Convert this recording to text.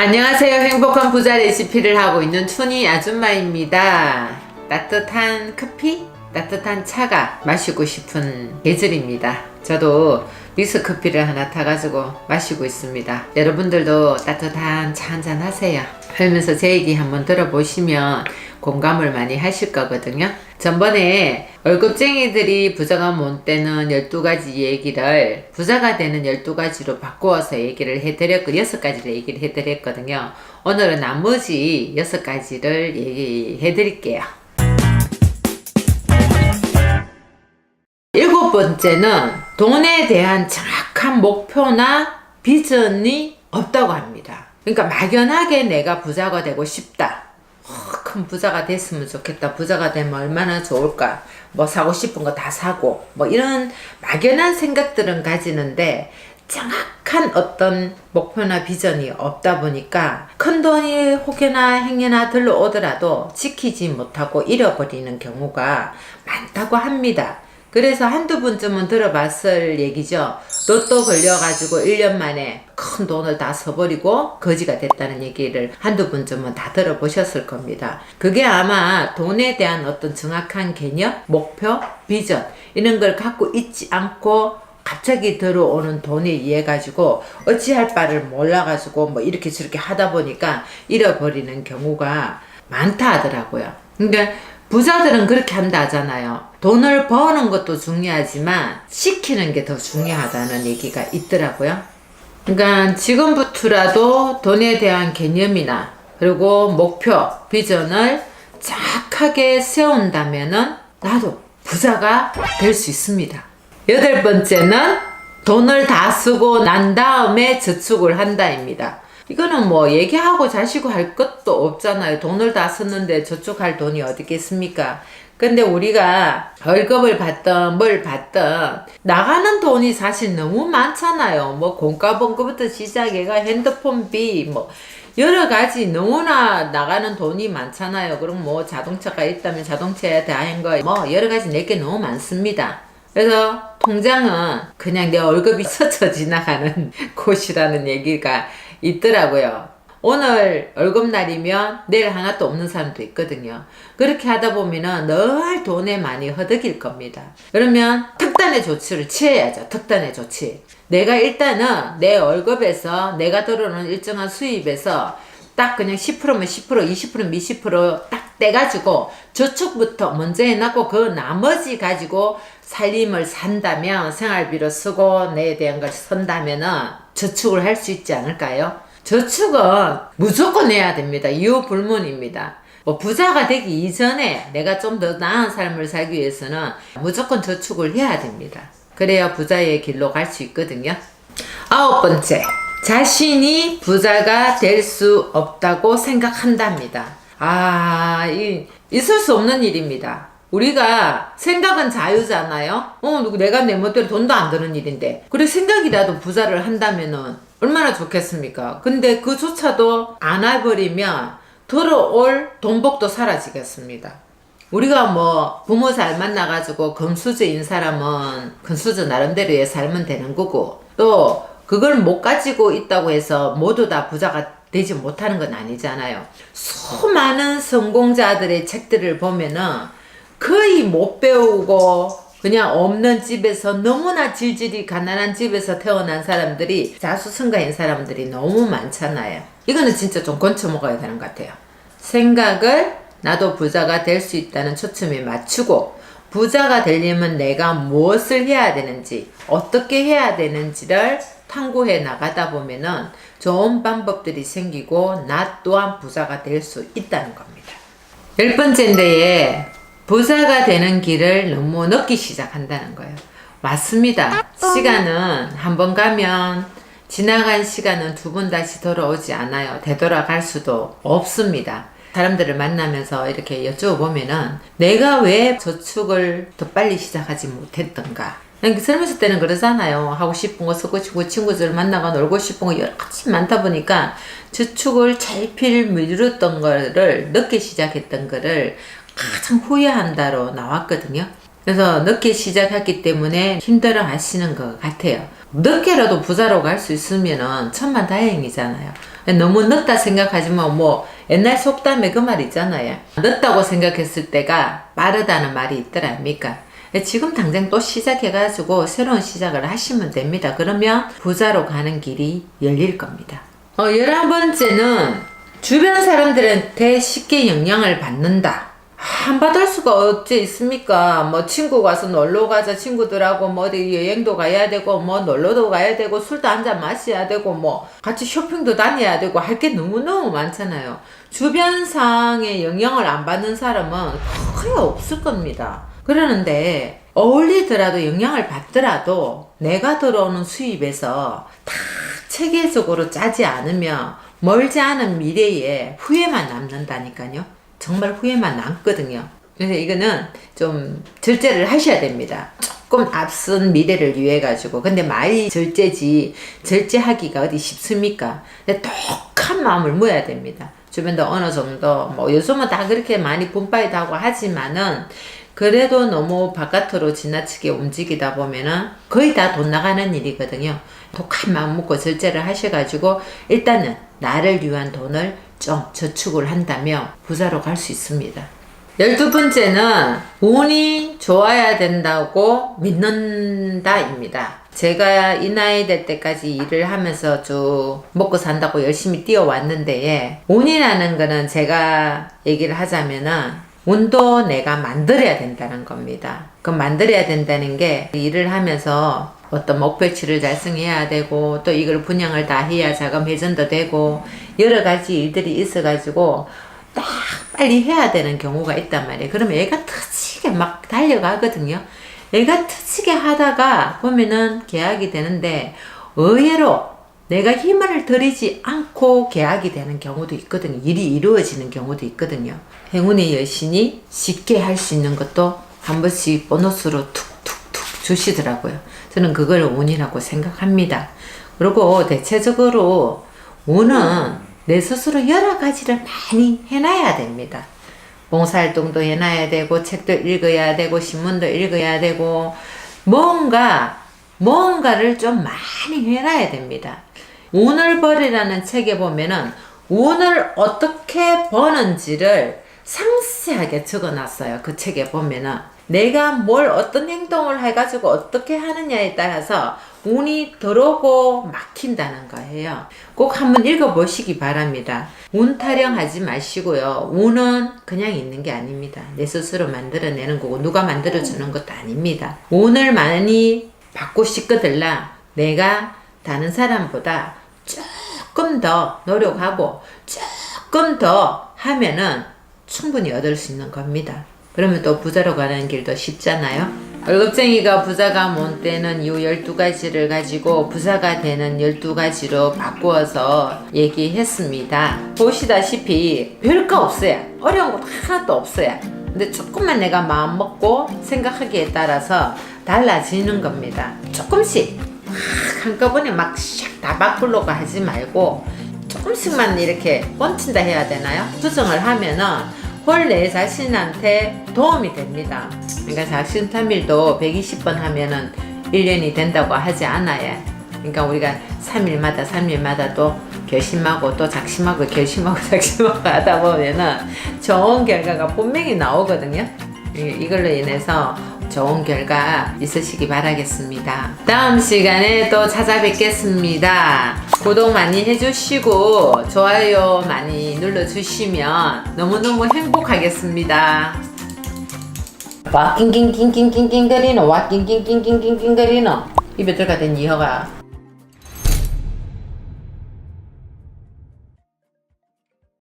안녕하세요. 행복한 부자 레시피를 하고 있는 춘희 아줌마입니다. 따뜻한 커피, 따뜻한 차가 마시고 싶은 계절입니다. 저도 믹스 커피를 하나 타가지고 마시고 있습니다. 여러분들도 따뜻한 차 한잔 하세요. 하면서 제 얘기 한번 들어보시면 공감을 많이 하실 거거든요. 전번에 월급쟁이들이 부자가 못 되는 12가지 얘기를 부자가 되는 12가지로 바꾸어서 얘기를 해드렸고 6가지를 얘기를 해드렸거든요. 오늘은 나머지 6가지를 얘기해 드릴게요. 7번째는 돈에 대한 정확한 목표나 비전이 없다고 합니다. 그러니까 막연하게 내가 부자가 되고 싶다. 큰 부자가 됐으면 좋겠다. 부자가 되면 얼마나 좋을까. 뭐 사고 싶은 거 다 사고 뭐 이런 막연한 생각들은 가지는데 정확한 어떤 목표나 비전이 없다 보니까 큰 돈이 혹여나 행여나 들러오더라도 지키지 못하고 잃어버리는 경우가 많다고 합니다. 그래서 한두 번쯤은 들어봤을 얘기죠. 로또 걸려가지고 1년 만에 큰 돈을 다 써버리고 거지가 됐다는 얘기를 한두 번쯤은 다 들어보셨을 겁니다. 그게 아마 돈에 대한 어떤 정확한 개념, 목표, 비전 이런 걸 갖고 있지 않고 갑자기 들어오는 돈에 의해 가지고 어찌할 바를 몰라가지고 뭐 이렇게 저렇게 하다 보니까 잃어버리는 경우가 많다 하더라고요. 그러니까 부자들은 그렇게 한다 하잖아요. 돈을 버는 것도 중요하지만 지키는 게 더 중요하다는 얘기가 있더라고요. 그러니까 지금부터라도 돈에 대한 개념이나 그리고 목표, 비전을 정확하게 세운다면은 나도 부자가 될 수 있습니다. 8번째는 돈을 다 쓰고 난 다음에 저축을 한다입니다. 이거는 뭐 얘기하고 자시고 할 것도 없잖아요. 돈을 다 썼는데 저축할 돈이 어디 있겠습니까? 근데 우리가 월급을 받든 뭘 받든 나가는 돈이 사실 너무 많잖아요. 뭐 공과번거부터 시작해가 핸드폰비 뭐 여러 가지 너무나 나가는 돈이 많잖아요. 그럼 뭐 자동차가 있다면 자동차에 대한 거 뭐 여러 가지 내게 너무 많습니다. 그래서 통장은 그냥 내 월급이 스쳐 지나가는 곳이라는 얘기가 있더라고요. 오늘 월급날이면 내일 하나도 없는 사람도 있거든요. 그렇게 하다 보면은 늘 돈에 많이 허덕일 겁니다. 그러면 특단의 조치를 취해야죠. 특단의 조치. 내가 일단은 내 월급에서 내가 들어오는 일정한 수입에서 딱 그냥 10%면 10%, 20%면 20%딱 떼가지고 저축부터 먼저 해놨고 그 나머지 가지고 살림을 산다면 생활비로 쓰고 내에 대한 걸 선다면은 저축을 할 수 있지 않을까요? 저축은 무조건 해야 됩니다. 이유 불문입니다. 뭐 부자가 되기 이전에 내가 좀 더 나은 삶을 살기 위해서는 무조건 저축을 해야 됩니다. 그래야 부자의 길로 갈 수 있거든요. 9번째, 자신이 부자가 될 수 없다고 생각한답니다. 있을 수 없는 일입니다. 우리가 생각은 자유잖아요. 내가 내 멋대로 돈도 안 드는 일인데 그래 생각이라도 부자를 한다면은 얼마나 좋겠습니까? 근데 그조차도 안 해버리면 들어올 돈복도 사라지겠습니다. 우리가 뭐 부모 잘 만나가지고 금수저인 사람은 금수저 나름대로의 살면 되는 거고 또 그걸 못 가지고 있다고 해서 모두 다 부자가 되지 못하는 건 아니잖아요. 수많은 성공자들의 책들을 보면은 거의 못 배우고 그냥 없는 집에서 너무나 질질이 가난한 집에서 태어난 사람들이 자수성가인 사람들이 너무 많잖아요. 이거는 진짜 좀 건쳐 먹어야 되는 것 같아요. 생각을 나도 부자가 될 수 있다는 초점에 맞추고 부자가 되려면 내가 무엇을 해야 되는지 어떻게 해야 되는지를 탐구해 나가다 보면은 좋은 방법들이 생기고 나 또한 부자가 될 수 있다는 겁니다. 10번째인데 부자가 되는 길을 너무 늦게 시작한다는 거예요. 맞습니다. 시간은 한번 가면 지나간 시간은 두 번 다시 돌아오지 않아요. 되돌아갈 수도 없습니다. 사람들을 만나면서 이렇게 여쭤보면은 내가 왜 저축을 더 빨리 시작하지 못했던가. 젊었을 때는 그러잖아요. 하고 싶은 거 쓰고 싶고 친구들 만나가 놀고 싶은 거 여러 가지 많다 보니까 저축을 잘필 미뤘던 거를 늦게 시작했던 거를 가장 후회한다로 나왔거든요. 그래서 늦게 시작했기 때문에 힘들어 하시는 것 같아요. 늦게라도 부자로 갈 수 있으면 천만다행이잖아요. 너무 늦다 생각하지만 뭐 옛날 속담에 그 말 있잖아요. 늦다고 생각했을 때가 빠르다는 말이 있더라 아닙니까? 지금 당장 또 시작해가지고 새로운 시작을 하시면 됩니다. 그러면 부자로 가는 길이 열릴 겁니다. 11번째는 주변 사람들한테 쉽게 영향을 받는다. 안 받을 수가 어찌 있습니까? 뭐 친구 가서 놀러 가자, 친구들하고 뭐 어디 여행도 가야 되고 뭐 놀러도 가야 되고 술도 한잔 마셔야 되고 뭐 같이 쇼핑도 다녀야 되고 할 게 너무너무 많잖아요. 주변상의 영향을 안 받는 사람은 거의 없을 겁니다. 그러는데 어울리더라도 영향을 받더라도 내가 들어오는 수입에서 다 체계적으로 짜지 않으면 멀지 않은 미래에 후회만 남는다니까요. 정말 후회만 남거든요. 그래서 이거는 좀 절제를 하셔야 됩니다. 조금 앞선 미래를 위해 가지고. 근데 말이 절제지 절제하기가 어디 쉽습니까? 근데 독한 마음을 모아야 됩니다. 주변도 어느 정도 뭐 요즘은 다 그렇게 많이 분파이도 하고 하지만은 그래도 너무 바깥으로 지나치게 움직이다 보면은 거의 다 돈 나가는 일이거든요. 독한 마음 먹고 절제를 하셔가지고 일단은 나를 위한 돈을 좀 저축을 한다면 부자로 갈 수 있습니다. 12번째는 운이 좋아야 된다고 믿는다입니다. 제가 이 나이 될 때까지 일을 하면서 쭉 먹고 산다고 열심히 뛰어왔는데 운이라는 거는 제가 얘기를 하자면은 운도 내가 만들어야 된다는 겁니다. 그 만들어야 된다는 게 일을 하면서 어떤 목표치를 달성해야 되고 또 이걸 분양을 다 해야 자금 회전도 되고 여러 가지 일들이 있어가지고 딱 빨리 해야 되는 경우가 있단 말이에요. 그러면 얘가 터지게 막 달려가거든요. 얘가 터지게 하다가 보면은 계약이 되는데 의외로 내가 힘을 들이지 않고 계약이 되는 경우도 있거든요. 일이 이루어지는 경우도 있거든요. 행운의 여신이 쉽게 할 수 있는 것도 한 번씩 보너스로 툭툭툭 주시더라고요. 저는 그걸 운이라고 생각합니다. 그리고 대체적으로 운은 내 스스로 여러 가지를 많이 해놔야 됩니다. 봉사활동도 해놔야 되고 책도 읽어야 되고 신문도 읽어야 되고 뭔가를 좀 많이 해놔야 됩니다. 운을 벌이라는 책에 보면은 운을 어떻게 버는지를 상세하게 적어놨어요. 그 책에 보면은 내가 뭘 어떤 행동을 해가지고 어떻게 하느냐에 따라서 운이 들어오고 막힌다는 거예요. 꼭 한번 읽어보시기 바랍니다. 운 타령하지 마시고요. 운은 그냥 있는 게 아닙니다. 내 스스로 만들어내는 거고 누가 만들어주는 것도 아닙니다. 운을 많이 받고 싶거들라 내가 다른 사람보다 조금 더 노력하고 조금 더 하면은 충분히 얻을 수 있는 겁니다. 그러면 또 부자로 가는 길도 쉽잖아요. 월급쟁이가 부자가 못 되는 이 12가지를 가지고 부자가 되는 12가지로 바꾸어서 얘기했습니다. 보시다시피 별거 없어요. 어려운 거 하나도 없어요. 근데 조금만 내가 마음 먹고 생각하기에 따라서 달라지는 겁니다. 조금씩 한꺼번에 막 샥 다 바꾸려고 하지 말고 조금씩만 이렇게 뻥친다 해야 되나요? 수정을 하면은 홀 내 자신한테 도움이 됩니다. 그러니까 작심삼일도 120번 하면은 1년이 된다고 하지 않아요. 그러니까 우리가 3일마다 또 결심하고 또 작심하고 결심하고 작심하고 하다 보면은 좋은 결과가 분명히 나오거든요. 이걸로 인해서 좋은 결과 있으시기 바라겠습니다. 다음 시간에 또 찾아뵙겠습니다. 구독 많이 해주시고 좋아요 많이 눌러주시면 너무너무 행복하겠습니다. 와 낑낑낑낑낑낑거리노 와 낑낑낑낑낑낑거리노 입에 들어가던 이혀가